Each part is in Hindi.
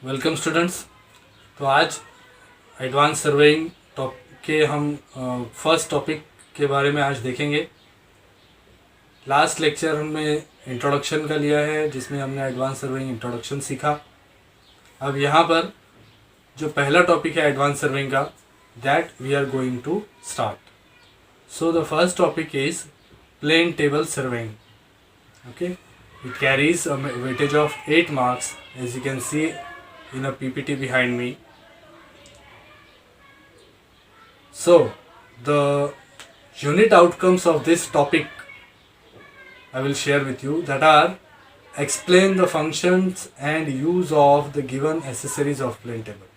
Welcome students. तो आज एडवांस सर्वेइंग के हम फर्स्ट टॉपिक के बारे में आज देखेंगे। लास्ट लेक्चर हमने इंट्रोडक्शन का लिया है जिसमें हमने एडवांस सर्वेइंग इंट्रोडक्शन सीखा। अब यहाँ पर जो पहला टॉपिक है एडवांस सर्वेइंग का, that we are going to start. So the first topic is plane table surveying. Okay, it carries a weightage of 8 marks, as you can see in a PPT behind me. So the unit outcomes of this topic I will share with you, that are explain the functions and use of the given accessories of plane table.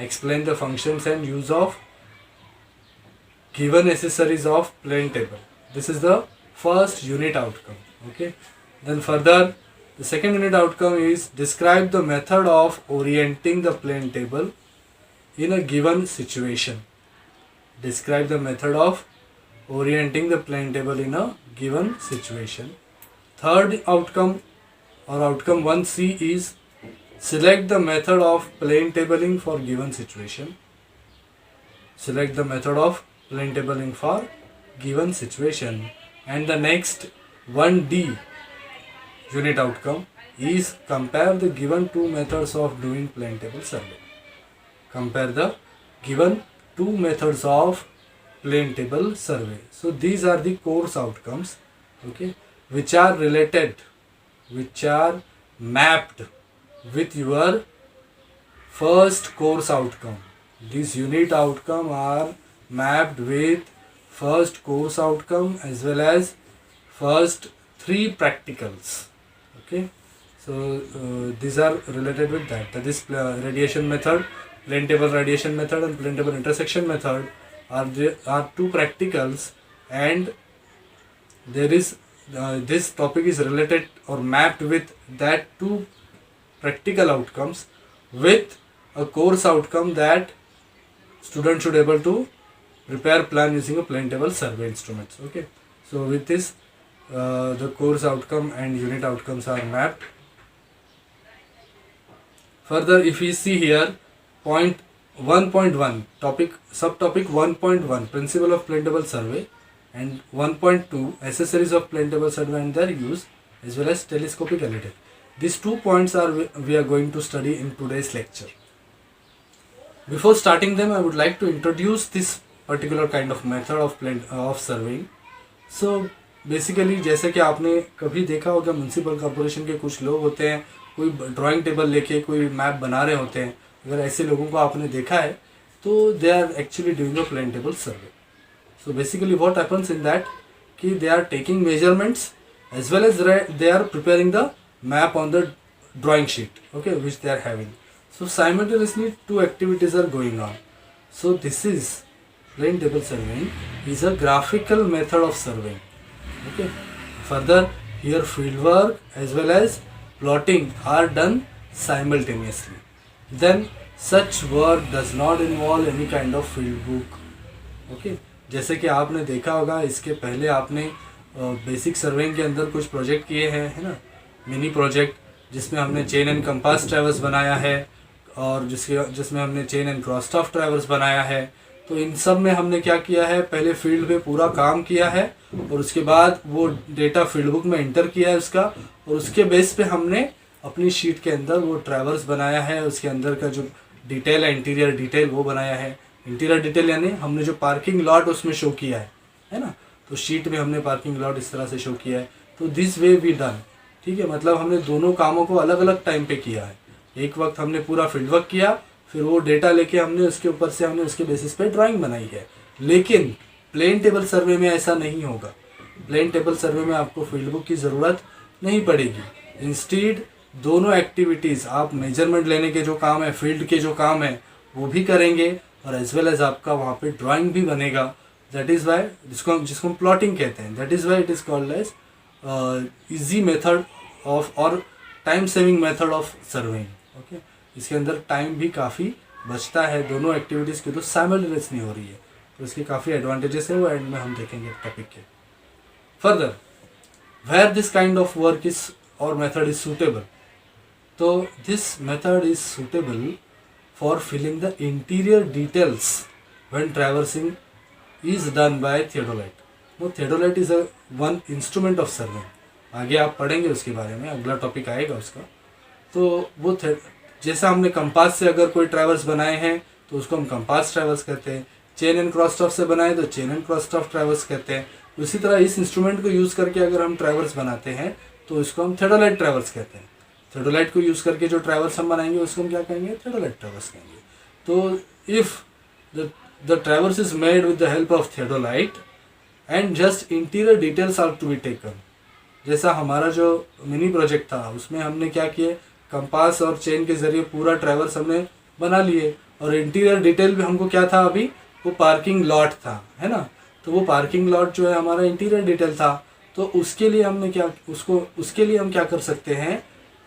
Explain the functions and use of given accessories of plane table. This is the first unit outcome. Okay, then further the second unit outcome is describe the method of orienting the plane table in a given situation. Describe the method of orienting the plane table in a given situation. Third outcome or outcome 1C is select the method of plane tabling for given situation. Select the method of plane tabling for given situation. And the next 1D unit outcome is compare the given two methods of doing plane table survey. Compare the given two methods of plane table survey. So these are the course outcomes, okay, which are related, which are mapped with your first course outcome. These unit outcome are mapped with first course outcome as well as first 3 practicals. Okay, so these are related with that. That is radiation method, plane table radiation method and plane table intersection method are 2 practicals, and there is this topic is related or mapped with that 2 practical outcomes with a course outcome that student should able to prepare plan using a plane table survey instruments. Okay, so with this the course outcome and unit outcomes are mapped. Further, if we see here point 1.1 topic, subtopic 1.1 principle of plane table survey, and 1.2 accessories of plane table survey and their use, as well as telescopic analytic. These 2 points are we are going to study in today's lecture. Before starting them, I would like to introduce this particular kind of method of plane of surveying. So basically जैसे कि आपने कभी देखा होगा, म्यूनसिपल कॉर्पोरेशन के कुछ लोग होते हैं, कोई ड्राइंग टेबल लेके कोई मैप बना रहे होते हैं। अगर ऐसे लोगों को आपने देखा है तो they are actually doing a plane table survey. So basically what happens in that कि they are taking measurements as well as they are preparing the map on the drawing sheet, okay, which they are having. So simultaneously 2 activities are going on. So this is plane table surveying is a graphical method of surveying. Okay. Further, here field work as well as plotting are done simultaneously. Then such work does not involve any kind of field book. Okay. जैसे कि आपने देखा होगा, इसके पहले आपने बेसिक सर्वेइंग के अंदर कुछ प्रोजेक्ट किए हैं, है ना, मिनी प्रोजेक्ट, जिसमें हमने चेन एंड कंपास ट्रैवर्स बनाया है और जिसमें हमने chain and cross stuff traverse बनाया है. तो इन सब में हमने क्या किया है, पहले फील्ड पे पूरा काम किया है और उसके बाद वो डेटा फील्ड बुक में इंटर किया है उसका, और उसके बेस पे हमने अपनी शीट के अंदर वो ट्रैवर्स बनाया है. उसके अंदर का जो डिटेल है, इंटीरियर डिटेल, वो बनाया है. इंटीरियर डिटेल यानी हमने जो पार्किंग लॉट उसमें शो किया है ना, तो शीट में हमने पार्किंग लॉट इस तरह से शो किया है. तो दिस वे वी डन, ठीक है, मतलब हमने दोनों कामों को अलग अलग टाइम पे किया है. एक वक्त हमने पूरा फील्ड वर्क किया, फिर वो डेटा लेके हमने उसके ऊपर से हमने उसके बेसिस पे ड्राइंग बनाई है. लेकिन प्लेन टेबल सर्वे में ऐसा नहीं होगा. प्लेन टेबल सर्वे में आपको फील्ड बुक की ज़रूरत नहीं पड़ेगी. इंस्टीड दोनों एक्टिविटीज़, आप मेजरमेंट लेने के जो काम है, फील्ड के जो काम है, वो भी करेंगे और एज वेल एज आपका वहाँ पे ड्राइंग भी बनेगा. दैट इज़ वाई जिसको हम प्लॉटिंग कहते हैं. That is why it is called as easy method of और time saving method of surveying. Okay, इसके अंदर टाइम भी काफ़ी बचता है. दोनों एक्टिविटीज़ की तो साइमल्टेनियसली हो रही है, तो इसके काफ़ी एडवांटेजेस है, वो एंड में हम देखेंगे टॉपिक के. Further, where this kind of work is और मेथड इज सूटेबल, तो this method is suitable for filling the interior details when traversing is done by theodolite. वो theodolite is a one instrument of survey. आगे आप पढ़ेंगे उसके बारे में, अगला टॉपिक आएगा उसका. तो वो जैसा हमने कंपास से अगर कोई ट्रैवर्स बनाए हैं तो उसको हम कंपास ट्रैवर्स कहते हैं. चेन एंड क्रॉस स्टफ से बनाए तो chain and cross stuff traverse कहते हैं. उसी तरह इस इंस्ट्रूमेंट को यूज़ करके अगर हम ट्रैवर्स बनाते हैं तो इसको हम theodolite ट्रैवर्स कहते हैं. theodolite को यूज़ करके जो ट्रैवर्स हम बनाएंगे उसको हम क्या कहेंगे? theodolite ट्रैवर्स कहेंगे. तो if the traverse is made with the help of theodolite and just interior details are to be taken. जैसा हमारा जो मिनी प्रोजेक्ट था उसमें हमने क्या किए, कंपास और चेन के जरिए पूरा ट्रैवर्स हमने बना लिए और इंटीरियर डिटेल भी हमको क्या था, अभी वो पार्किंग लॉट था, है ना. तो वो पार्किंग लॉट जो है हमारा इंटीरियर डिटेल था. तो उसके लिए हमने क्या उसके लिए हम क्या कर सकते हैं,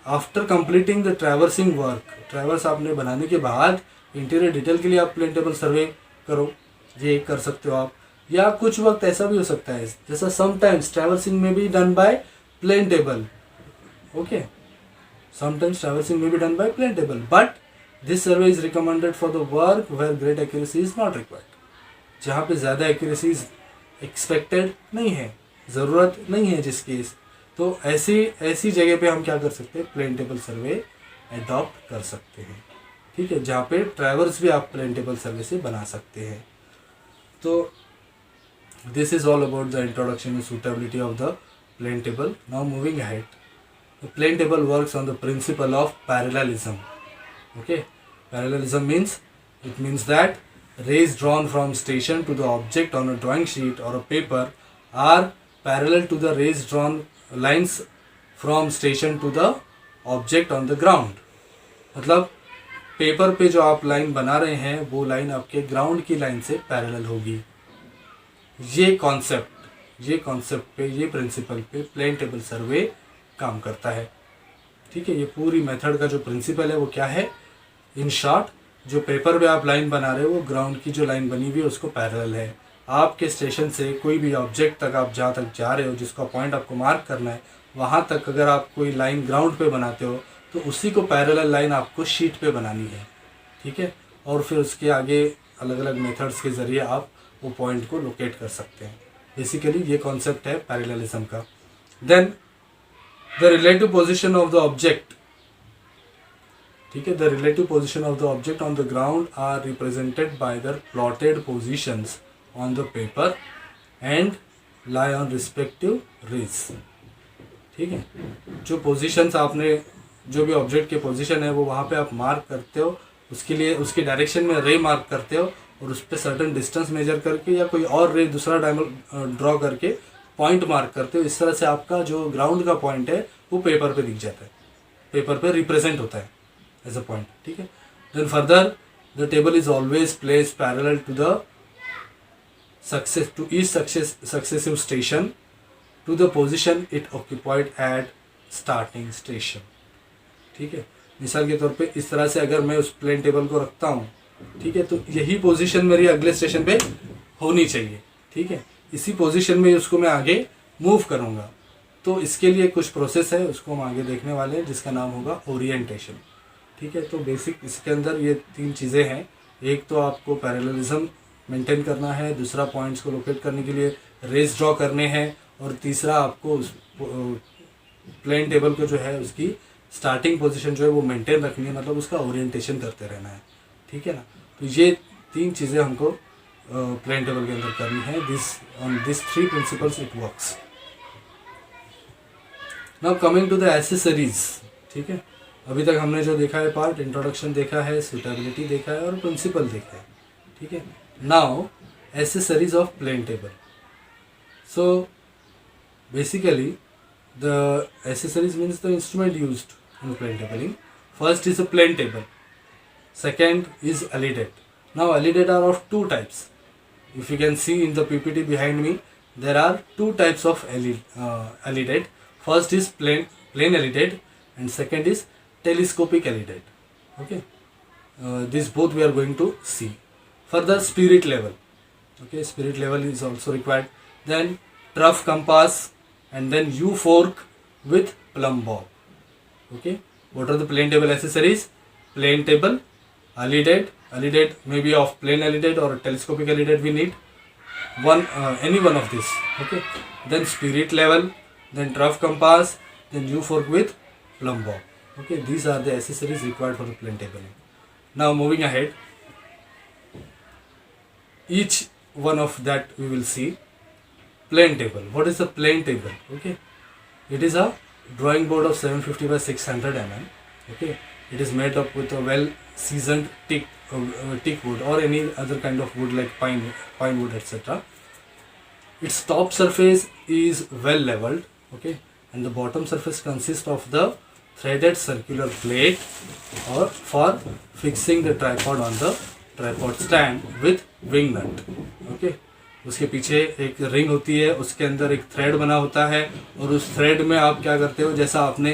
after completing the traversing work, traverse आपने बनाने के बाद इंटीरियर डिटेल के लिए आप प्लेन टेबल सर्वे करो, ये कर सकते हो आप. या कुछ वक्त ऐसा भी हो सकता है जैसा समटाइम्स ट्रैवर्सिंग में भी done by plane table. Okay, sometimes traversing में भी done by plane table, but this survey is recommended for the work where great accuracy is not required. जहाँ पे ज़्यादा एक्यूरेसी एक्सपेक्टेड नहीं है, ज़रूरत नहीं है जिस केस, तो ऐसी जगह पे हम क्या कर सकते हैं, प्लेन टेबल सर्वे एडॉप्ट कर सकते हैं. ठीक है, जहाँ पे ट्रैवर्स भी आप प्लेन टेबल सर्वे से बना सकते हैं. तो this is all about the introduction and suitability of the plane table. Now moving ahead, the plane table works on the principle of parallelism. Okay, parallelism means that rays drawn from station to the object on a drawing sheet or a paper are parallel to the rays drawn lines from station to the object on the ground. मतलब पेपर पे जो आप लाइन बना रहे हैं वो लाइन आपके ग्राउंड की लाइन से पैरेलल होगी. ये कॉन्सेप्ट पे, ये प्रिंसिपल पे प्लेन टेबल सर्वे काम करता है. ठीक है, ये पूरी मेथड का जो प्रिंसिपल है वो क्या है, इन शॉर्ट, जो पेपर पे आप लाइन बना रहे हो वो ग्राउंड की जो लाइन बनी हुई है उसको पैरेलल है. आपके स्टेशन से कोई भी ऑब्जेक्ट तक आप जहाँ तक जा रहे हो, जिसका पॉइंट आपको मार्क करना है, वहाँ तक अगर आप कोई लाइन ग्राउंड पे बनाते हो तो उसी को पैरेलल लाइन आपको शीट पे बनानी है. ठीक है, और फिर उसके आगे अलग अलग मेथड्स के ज़रिए आप वो पॉइंट को लोकेट कर सकते हैं. बेसिकली ये कॉन्सेप्ट है पैरेललिज्म का. Then the relative position of the object. ठीक है, the relative position of the object on the ground are represented by the plotted positions on the paper and lie on respective rays. ठीक है, जो पोजीशंस आपने, जो भी ऑब्जेक्ट के पोजीशन है वो वहाँ पे आप मार्क करते हो, उसके लिए उसकी डायरेक्शन में रे मार्क करते हो और उस पर सर्टन डिस्टेंस मेजर करके या कोई और रे दूसरा ड्रॉ करके पॉइंट मार्क करते हो. इस तरह से आपका जो ग्राउंड का पॉइंट है वो पेपर पे दिख जाता है, पेपर पे रिप्रेजेंट होता है एज अ पॉइंट. ठीक है, then further the table is always place parallel to the each successive station to the position it occupied at starting station. ठीक है, मिसाल के तौर पे इस तरह से अगर मैं उस प्लेन टेबल को रखता हूँ, ठीक है, तो यही पोजीशन मेरी अगले स्टेशन पे होनी चाहिए. ठीक है, इसी पोजीशन में उसको मैं आगे मूव करूँगा. तो इसके लिए कुछ प्रोसेस है, उसको हम आगे देखने वाले हैं, जिसका नाम होगा ओरिएंटेशन. ठीक है, तो बेसिक इसके अंदर ये 3 चीज़ें हैं. एक तो आपको पैरेललिज्म मेंटेन करना है, दूसरा पॉइंट्स को लोकेट करने के लिए रेस ड्रॉ करने हैं, और तीसरा आपको उस प्लेन टेबल को जो है उसकी स्टार्टिंग पोजीशन जो है वो मेंटेन रखनी है, मतलब उसका ओरिएंटेशन करते रहना है. ठीक है ना, तो ये 3 चीज़ें हमको प्लेन टेबल के अंदर करनी है. On this 3 principles it works. Now coming to the accessories. ठीक है, अभी तक हमने जो देखा है पार्ट, इंट्रोडक्शन देखा है, सूटेबिलिटी देखा है और प्रिंसिपल देखा है. ठीक है, now accessories of plane table. So basically the accessories means the instrument used in plane tabling. First is a plane table, second is alidate. Now alidate are of 2 types. If you can see in the PPT behind me, there are 2 types of alidate. First is plain alidate and second is telescopic alidate. Okay, these both we are going to see. Further, spirit level. Okay, spirit level is also required. Then trough compass and then U fork with plumb bob. Okay, What are the plane table accessories? Plane table, alidade may be of plane alidade or telescopic alidade we need. Any one of this. Okay. Then spirit level, then trough compass, then U fork with plumb bob. Okay, these are the accessories required for the plane table. Now moving ahead, each one of that we will see. Plane table. What is the plane table? Okay, it is a drawing board of 750 by 600 mm. Okay, it is made up with a well seasoned teak wood or any other kind of wood like pine wood, etc. Its top surface is well leveled. Okay, and the bottom surface consists of the threaded circular plate or for fixing the tripod on the tripod stand with wing nut. Okay, उसके पीछे एक रिंग होती है, उसके अंदर एक थ्रेड बना होता है और उस थ्रेड में आप क्या करते हो, जैसा आपने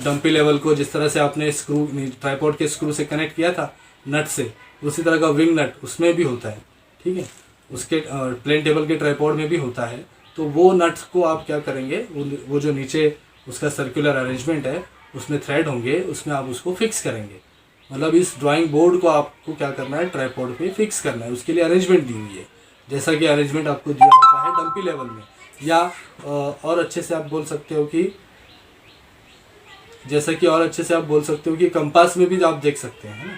डंपी लेवल को जिस तरह से आपने स्क्रू ट्राइपॉड के स्क्रू से कनेक्ट किया था नट से, उसी तरह का विंग नट उसमें भी होता है. ठीक है, उसके प्लेन टेबल के ट्राइपॉड में भी होता है. तो वो नट को आप क्या करेंगे, वो जो नीचे उसका सर्कुलर अरेंजमेंट है उसमें थ्रेड होंगे, उसमें आप उसको फिक्स करेंगे. मतलब इस ड्राइंग बोर्ड को आपको क्या करना है, ट्राइपॉड पे फिक्स करना है. उसके लिए अरेंजमेंट दी हुई है, जैसा कि अरेंजमेंट आपको दिया होता है डंपी लेवल में, या और अच्छे से आप बोल सकते हो कि कंपास में भी आप देख सकते हैं, है ना.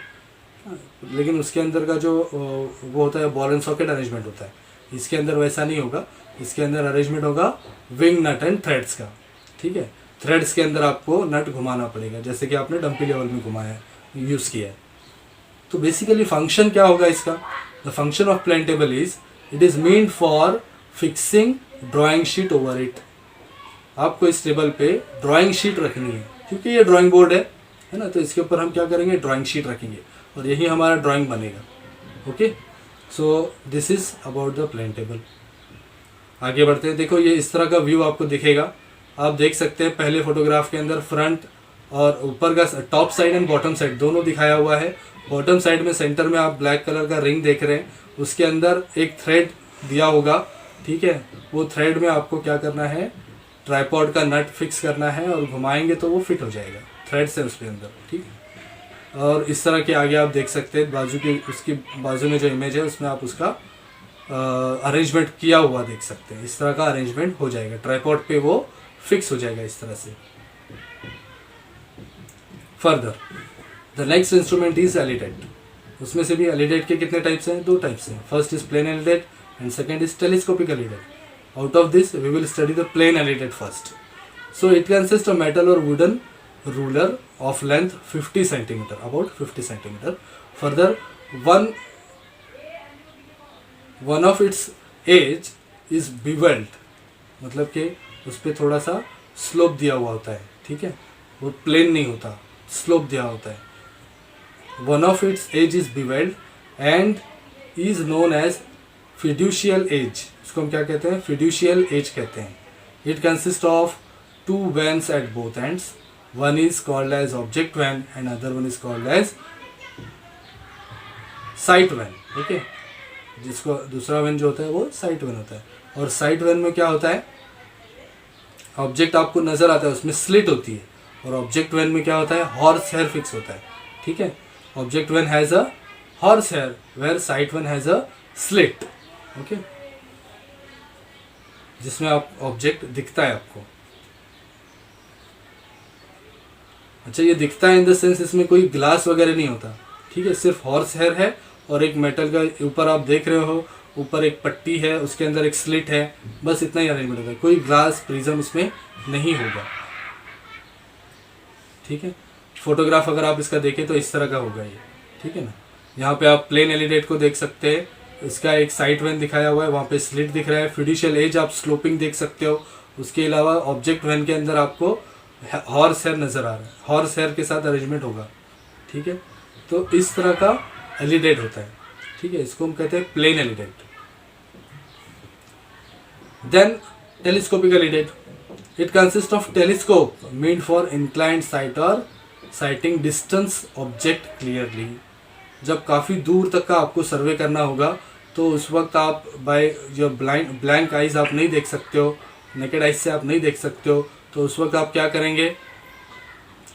लेकिन उसके अंदर का जो वो होता है बॉल एंड सॉकेट अरेंजमेंट होता है. इसके अंदर वैसा नहीं होगा. इसके अंदर अरेंजमेंट होगा विंग नट एंड थ्रेड्स का. ठीक है, थ्रेड्स के अंदर आपको नट घुमाना पड़ेगा जैसे कि आपने डंपी लेवल में घुमाया यूज़ किया है. तो बेसिकली फंक्शन क्या होगा इसका? The function of plane table is it is meant for fixing drawing sheet over it. आपको इस टेबल पे ड्राइंग शीट रखनी है, क्योंकि ये ड्राइंग बोर्ड है ना. तो इसके ऊपर हम क्या करेंगे, ड्राइंग शीट रखेंगे और यही हमारा ड्राइंग बनेगा. Okay, so this is about the plane table. आगे बढ़ते हैं. देखो ये इस तरह का व्यू आपको दिखेगा. आप देख सकते हैं पहले फोटोग्राफ के अंदर फ्रंट और ऊपर का top side and bottom side दोनों दिखाया हुआ है. बॉटम साइड में सेंटर में आप ब्लैक कलर का रिंग देख रहे हैं, उसके अंदर एक थ्रेड दिया होगा. ठीक है, वो थ्रेड में आपको क्या करना है, ट्राइपॉड का नट फिक्स करना है और घुमाएंगे तो वो फिट हो जाएगा थ्रेड से उसके अंदर. ठीक है, और इस तरह के आगे आप देख सकते हैं उसकी बाजू में जो इमेज है उसमें आप उसका अरेंजमेंट किया हुआ देख सकते हैं. इस तरह का अरेंजमेंट हो जाएगा, ट्राइपॉड पे वो फिक्स हो जाएगा इस तरह से. Further the next instrument is alidade. उसमें से भी एलिडेट के कितने टाइप्स हैं? 2 टाइप्स हैं. First is plane alidade and second is telescopic alidade. Out of this, we will study the plane alidade first. So it consists of metal or wooden ruler of length 50 cm, about 50 cm. Further, one of its edge is beveled, मतलब कि उस पर थोड़ा सा स्लोप दिया हुआ होता है. ठीक है, वो प्लेन नहीं होता, स्लोप दिया होता है. One of its edge is beveled and is known as fiducial edge. इसको हम क्या कहते हैं? फिड्यूशियल एज कहते हैं. It consist of 2 vanes at both ends. One is called as object vane and other one is called as sight vane. Okay, जिसको दूसरा वेन जो होता है वो साइट वेन होता है. और साइट वेन में क्या होता है, ऑब्जेक्ट आपको नजर आता है, उसमें स्लिट होती है. और ऑब्जेक्ट वेन में क्या होता है, हॉर्स हेयर फिक्स होता है. ठीक है, object vane has a horse hair where sight vane has a slit. Okay, जिसमें आप ऑब्जेक्ट दिखता है आपको. अच्छा, ये दिखता है इन द सेंस इसमें कोई ग्लास वगैरह नहीं होता. ठीक है, सिर्फ हॉर्स हेयर है और एक मेटल का ऊपर आप देख रहे हो, ऊपर एक पट्टी है, उसके अंदर एक स्लिट है, बस इतना ही अरेंजमेंट होगा. कोई ग्लास प्रिज्म इसमें नहीं होगा. ठीक है, फोटोग्राफ अगर आप इसका देखें तो इस तरह का होगा ये. ठीक है ना, यहाँ पे आप प्लेन एलिडेट को देख सकते हैं. इसका एक साइट वेन दिखाया हुआ है, वहाँ पे स्लिट दिख रहा है. फिड्यूशियल एज आप स्लोपिंग देख सकते हो. उसके अलावा ऑब्जेक्ट वेन के अंदर आपको हॉर्स हेयर नज़र आ रहा है, हॉर्स हेयर के साथ अरेंजमेंट होगा. ठीक है, तो इस तरह का एलिडेट होता है. ठीक है, इसको हम कहते हैं plane alidade. Then telescopic alidade. It consist of telescope made for inclined sight और साइटिंग डिस्टेंस ऑब्जेक्ट क्लियरली. जब काफ़ी दूर तक का आपको सर्वे करना होगा तो उस वक्त आप बाय जो ब्लैंक आइज आप नहीं देख सकते हो, नेकेड आइज से आप नहीं देख सकते हो, तो उस वक्त आप क्या करेंगे,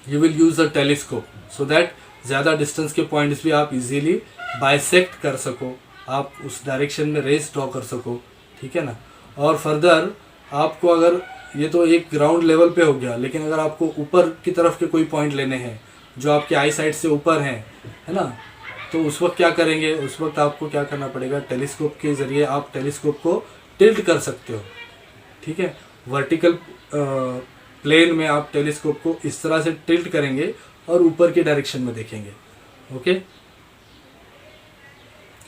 you will use a telescope so that ज़्यादा डिस्टेंस के पॉइंट्स भी आप इजीली बाइसेक्ट कर सको, आप उस डायरेक्शन में रेस ड्रॉ कर सको, ठीक है ना। और फर्दर आपको अगर ये तो एक ग्राउंड लेवल पे हो गया, लेकिन अगर आपको ऊपर की तरफ के कोई पॉइंट लेने हैं जो आपके आई साइड से ऊपर हैं, है ना, तो उस वक्त क्या करेंगे, उस वक्त आपको क्या करना पड़ेगा, टेलीस्कोप के ज़रिए आप टेलीस्कोप को टिल्ट कर सकते हो, ठीक है। वर्टिकल प्लेन में आप टेलीस्कोप को इस तरह से टिल्ट करेंगे और ऊपर के डायरेक्शन में देखेंगे, okay.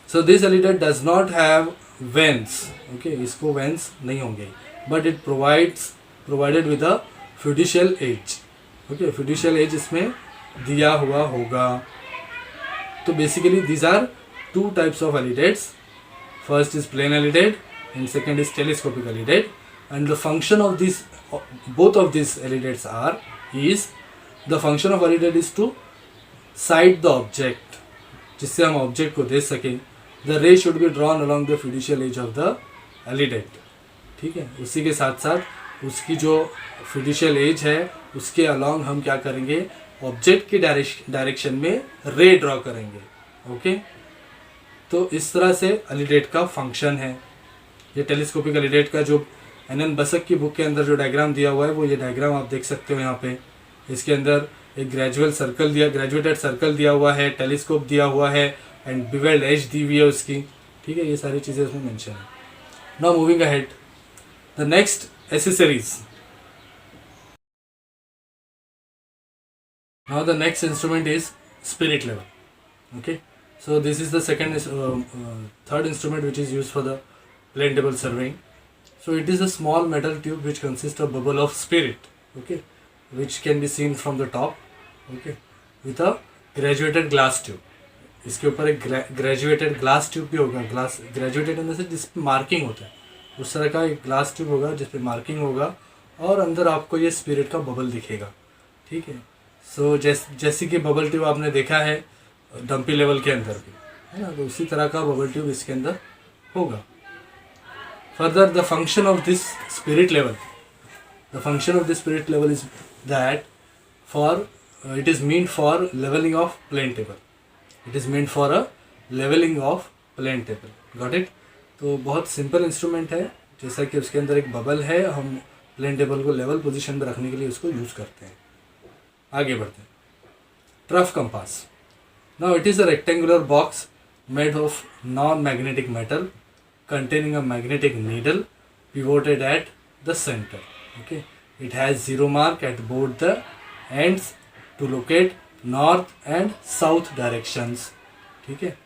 So this alidade does not have vanes, okay, इसको वेंस नहीं होंगे, but it provided with a fiducial edge, okay, fiducial edge इसमें दिया हुआ होगा। तो basically these are two types of alidades, first is plane alidade and second is telescopic elidate, and the function of this, both of these elidates is the function of elidate is to sight the object, जिससे हम ऑब्जेक्ट को देख सकें। the ray should be drawn along the fiducial edge of the elidate, ठीक है। उसी के साथ साथ उसकी जो fiducial edge है उसके अलॉन्ग हम क्या करेंगे, ऑब्जेक्ट के डायरेक्शन में रे ड्रॉ करेंगे, ओके। तो इस तरह से एलिडेट का फंक्शन है। ये टेलीस्कोपिक एलिडेट का जो एन बसक की बुक के अंदर जो डायग्राम दिया हुआ है वो ये डायग्राम आप देख सकते हो यहाँ पे। इसके अंदर एक ग्रेजुएटेड सर्कल दिया हुआ है, टेलीस्कोप दिया हुआ है एंड बिवेल्ड एज दी हुई है उसकी, ठीक है। ये सारी चीज़ें उसमें मेंशन है। Now moving ahead, the next accessories. Now the next instrument is spirit level, okay. So this is the third instrument which is used for the plane table surveying. So it is a small metal tube which consists of bubble of spirit, okay, which can be seen from the top, okay, with a graduated glass tube. इसके ऊपर एक ग्रेजुएटेड ग्लास ट्यूब भी होगा, ग्लास ग्रेजुएटेड अंदर से जिस पे मार्किंग होता है उस तरह का एक ग्लास ट्यूब होगा जिस पे मार्किंग होगा और अंदर आपको ये स्पिरिट का बबल दिखेगा, ठीक है। सो जैसे कि बबल ट्यूब आपने देखा है डंपी लेवल के अंदर भी, है ना, तो उसी तरह का बबल ट्यूब इसके अंदर होगा। Further, the function of this spirit level is that it is meant for leveling of plane table. It is meant for a leveling of plane table. Got it? तो बहुत सिंपल इंस्ट्रूमेंट है, जैसा कि उसके अंदर एक बबल है, हम प्लेन टेबल को लेवल पोजीशन में रखने के लिए उसको यूज़ करते हैं। आगे बढ़ते हैं। Trough compass. Now it is a rectangular box made of non-magnetic metal containing a magnetic needle pivoted at the center, okay. It has zero mark at both the ends to locate north and south directions, ठीक है।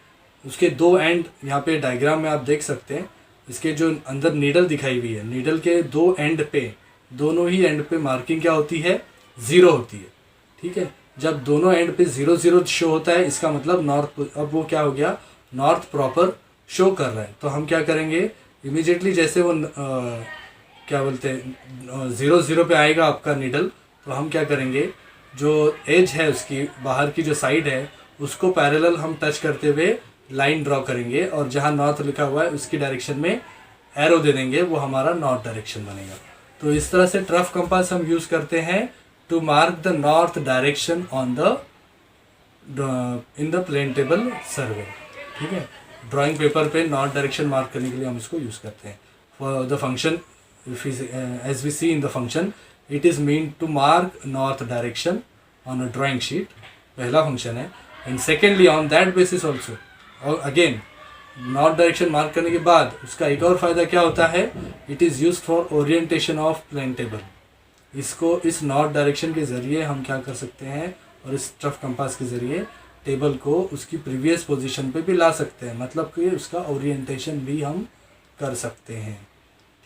उसके दो एंड यहाँ पे डायग्राम में आप देख सकते हैं, इसके जो अंदर नीडल दिखाई हुई है, नीडल के दो एंड पे, दोनों ही एंड पे मार्किंग क्या होती है, ज़ीरो होती है, ठीक है। जब दोनों एंड पे 0 शो होता है इसका मतलब नॉर्थ, अब वो क्या हो गया, नॉर्थ प्रॉपर शो कर रहा है। तो हम क्या करेंगे, इमीडिएटली जैसे वो क्या बोलते हैं 0 पे आएगा आपका नीडल, तो हम क्या करेंगे, जो एज है उसकी बाहर की जो साइड है उसको पैरेलल हम टच करते हुए लाइन ड्रॉ करेंगे और जहाँ नॉर्थ लिखा हुआ है उसकी डायरेक्शन में एरो दे देंगे, वो हमारा नॉर्थ डायरेक्शन बनेगा। तो इस तरह से ट्रफ कंपास हम यूज़ करते हैं to mark the north direction on the in the plane table survey, ठीक है। ड्राइंग पेपर पे नॉर्थ डायरेक्शन मार्क करने के लिए हम इसको यूज़ करते हैं। For the function as we see in the function, it is mean to mark north direction on a drawing sheet, पहला फंक्शन है। And secondly on that basis also, और अगेन नॉर्थ डायरेक्शन मार्क करने के बाद उसका एक और फ़ायदा क्या होता है, it is use for orientation of plane table. इसको इस नॉर्थ डायरेक्शन के ज़रिए हम क्या कर सकते हैं, और इस ट्रफ कंपास के ज़रिए टेबल को उसकी प्रीवियस पोजीशन पे भी ला सकते हैं, मतलब कि उसका ओरिएंटेशन भी हम कर सकते हैं,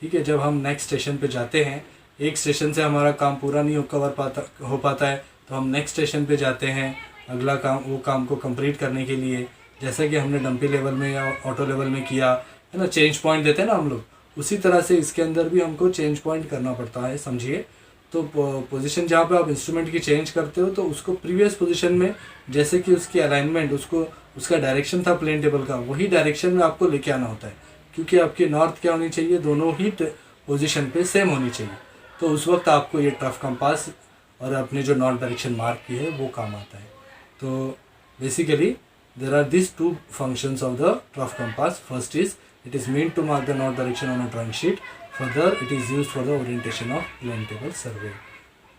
ठीक है। जब हम नेक्स्ट स्टेशन पे जाते हैं, एक स्टेशन से हमारा काम पूरा नहीं हो पाता है तो हम नेक्स्ट स्टेशन पे जाते हैं अगला काम, वो काम को कंप्लीट करने के लिए, जैसा कि हमने डंपी लेवल में या ऑटो लेवल में किया है ना, चेंज पॉइंट देते हैं ना हम लोग, उसी तरह से इसके अंदर भी हमको चेंज पॉइंट करना पड़ता है, समझिए। तो पोजीशन जहाँ पे आप इंस्ट्रूमेंट की चेंज करते हो तो उसको प्रीवियस पोजीशन में, जैसे कि उसकी अलाइनमेंट, उसको उसका डायरेक्शन था प्लेन टेबल का, वही डायरेक्शन में आपको लेके आना होता है, क्योंकि आपकी नॉर्थ क्या होनी चाहिए, दोनों ही पोजीशन पे सेम होनी चाहिए। तो उस वक्त आपको ये ट्रफ कंपास और अपने जो नॉर्थ डायरेक्शन मार्क की है वो काम आता है। तो basically there are these two functions of the trough compass. First is it is meant to mark the north direction on a drawing sheet. Further it is used for the orientation of plane table survey.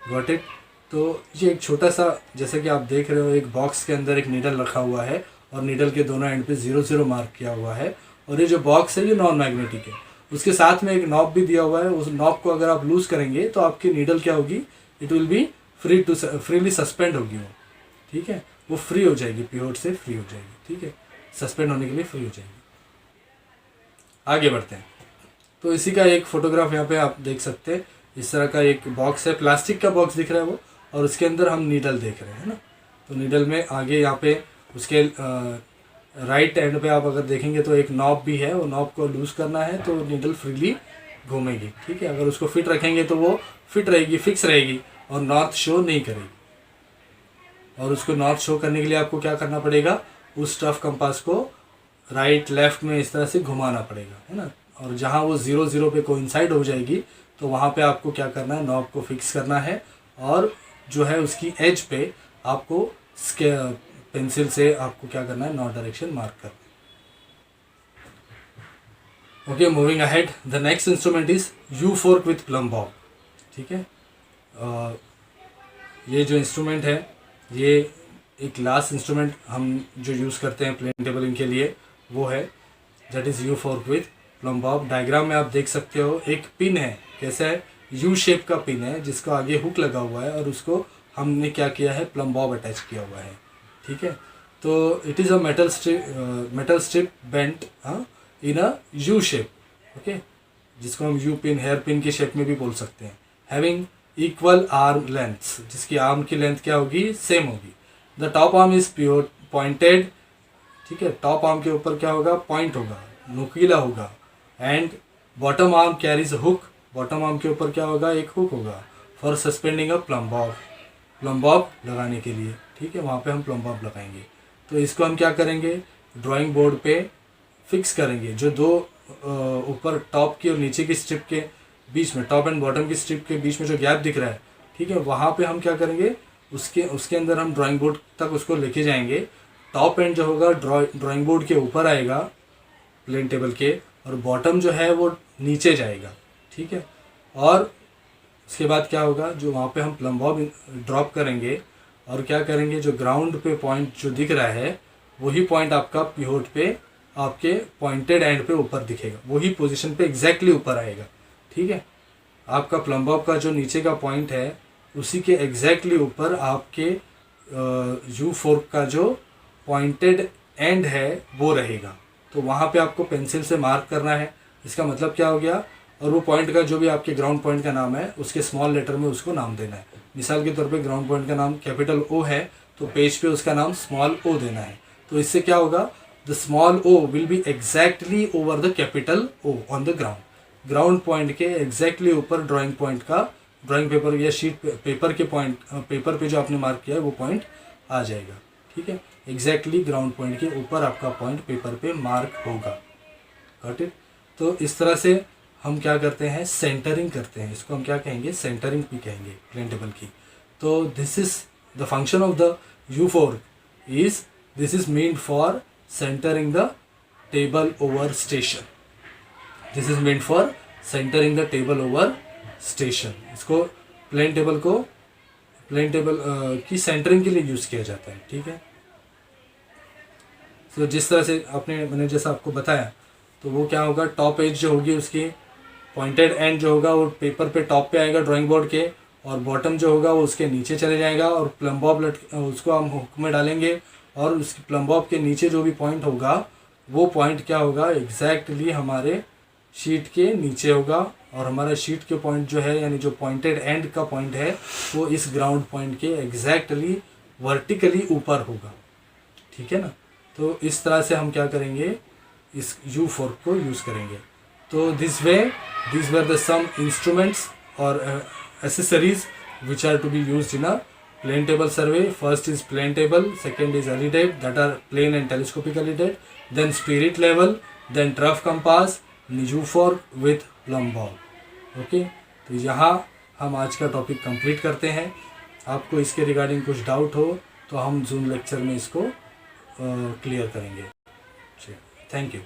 Got it? तो ये एक छोटा सा, जैसे कि आप देख रहे हो, एक बॉक्स के अंदर एक नीडल रखा हुआ है और नीडल के दोनों एंड पे 0 मार्क किया हुआ है, और ये जो बॉक्स है ये नॉन मैग्नेटिक है। उसके साथ में एक नॉब भी दिया हुआ है। उस नॉब को अगर आप लूज करेंगे तो आपकी नीडल क्या होगी, it will be freely suspend होगी वो, ठीक है, वो फ्री हो जाएगी, पिवोट से फ्री हो जाएगी, ठीक है, सस्पेंड होने के लिए फ्री हो जाएगी। आगे बढ़ते हैं। तो इसी का एक फोटोग्राफ यहाँ पे आप देख सकते हैं। इस तरह का एक बॉक्स है, प्लास्टिक का बॉक्स दिख रहा है वो, और उसके अंदर हम नीडल देख रहे हैं ना। तो नीडल में आगे यहाँ पे उसके राइट एंड पे आप अगर देखेंगे तो एक नॉब भी है, वो नॉब को लूज करना है तो नीडल फ्रीली घूमेगी, ठीक है। अगर उसको फिट रखेंगे तो वो फिट रहेगी, फिक्स रहेगी और नॉर्थ शो नहीं करेगी। और उसको नॉर्थ शो करने के लिए आपको क्या करना पड़ेगा, उस ट्रफ कंपास को राइट लेफ्ट में इस तरह से घुमाना पड़ेगा, है ना। और जहाँ वो 0 पे कोइंसाइड हो जाएगी तो वहाँ पे आपको क्या करना है, नॉब को फिक्स करना है, और जो है उसकी एज पे आपको पेंसिल से आपको क्या करना है, नॉर्थ डायरेक्शन मार्क करना है। Okay, moving ahead, the next instrument is you fork with plum Bob, ठीक है। ये जो इंस्ट्रूमेंट है, ये एक लास्ट इंस्ट्रूमेंट हम जो यूज़ करते हैं प्लेन टेबलिंग के लिए, वो है that is you fork with plum Bob. Diagram में आप देख सकते हो एक पिन है, कैसा है, यू शेप का पिन है जिसको आगे हुक लगा हुआ है और उसको हमने क्या किया है, प्लम बॉब अटैच किया हुआ है, ठीक है। तो it is a metal strip bent in a U shape, okay, जिसको हम यू पिन, हेयर पिन के शेप में भी बोल सकते हैं। हैविंग इक्वल आर्म लेंथ्स, जिसकी आर्म की लेंथ क्या होगी, सेम होगी। The top arm is pure pointed, ठीक है, टॉप आर्म के ऊपर क्या होगा, पॉइंट होगा, नुकीला होगा। And bottom arm carries hook, bottom arm के ऊपर क्या होगा, एक हुक होगा for suspending a plum Bob लगाने के लिए, ठीक है, वहाँ पे हम प्लम बॉब लगाएंगे। तो इसको हम क्या करेंगे, ड्राइंग बोर्ड पे फिक्स करेंगे। जो दो ऊपर टॉप की और नीचे की स्ट्रिप के बीच में, टॉप एंड बॉटम की स्ट्रिप के बीच में जो गैप दिख रहा है, ठीक है, वहाँ पे हम क्या करेंगे, उसके अंदर हम ड्राइंग बोर्ड तक उसको लेके जाएंगे। टॉप एंड जो होगा ड्राइंग बोर्ड के ऊपर आएगा प्लेन टेबल के, और बॉटम जो है वो नीचे जाएगा, ठीक है। और उसके बाद क्या होगा, जो वहाँ पे हम प्लम बॉब ड्रॉप करेंगे और क्या करेंगे, जो ग्राउंड पे पॉइंट जो दिख रहा है वही पॉइंट आपका पिवोट पे आपके पॉइंटेड एंड पे ऊपर दिखेगा, वही पोजीशन पे एग्जैक्टली ऊपर आएगा, ठीक है। आपका प्लम बॉब का जो नीचे का पॉइंट है उसी के एग्जैक्टली ऊपर आपके यू फोर्क का जो पॉइंटेड एंड है वो रहेगा। तो वहाँ पे आपको पेंसिल से मार्क करना है। इसका मतलब क्या हो गया, और वो पॉइंट का जो भी आपके ग्राउंड पॉइंट का नाम है उसके स्मॉल लेटर में उसको नाम देना है। मिसाल के तौर पे ग्राउंड पॉइंट का नाम कैपिटल ओ है तो पेज पे उसका नाम स्मॉल ओ देना है। तो इससे क्या होगा, the small O will be exactly over the capital O on the ground point के एग्जैक्टली ऊपर ड्राइंग पॉइंट का, ड्राइंग पेपर या शीट पेपर के पॉइंट, पेपर पे जो आपने मार्क किया है वो पॉइंट आ जाएगा, ठीक है। एग्जैक्टली ग्राउंड पॉइंट के ऊपर आपका पॉइंट पेपर पे मार्क होगा, गॉट इट। तो इस तरह से हम क्या करते हैं, सेंटरिंग करते हैं। इसको हम क्या कहेंगे, सेंटरिंग भी कहेंगे प्लेन टेबल की। तो this is the function of the U fork is, this is meant for centering the table over station. This is meant for centering the table over station. इसको प्लेन टेबल की सेंटरिंग के लिए यूज किया जाता है, ठीक है। तो जिस तरह से मैंने जैसा आपको बताया, तो वो क्या होगा, टॉप एज जो होगी उसकी पॉइंटेड एंड जो होगा वो पेपर पे टॉप पे आएगा ड्राइंग बोर्ड के, और बॉटम जो होगा वो उसके नीचे चले जाएगा, और प्लम बॉब उसको हम हुक में डालेंगे, और उसकी प्लम बॉब के नीचे जो भी पॉइंट होगा वो पॉइंट क्या होगा, एग्जैक्टली हमारे शीट के नीचे होगा, और हमारा शीट के पॉइंट जो है, यानी जो पॉइंटेड एंड का पॉइंट है वो इस ग्राउंड पॉइंट के एग्जैक्टली वर्टिकली ऊपर होगा, ठीक है ना। तो इस तरह से हम क्या करेंगे, इस यू फोर्क को यूज़ करेंगे। तो this were the some instruments और accessories which are to be used in a plane table survey. First is plane table, second is alidate, that are plane and telescopic alidate, then spirit level, then trough compass, U fork with plumb bob. Okay, तो यहाँ हम आज का टॉपिक कंप्लीट करते हैं। आपको इसके रिगार्डिंग कुछ डाउट हो तो हम जूम लेक्चर में इसको क्लियर करेंगे। Thank you.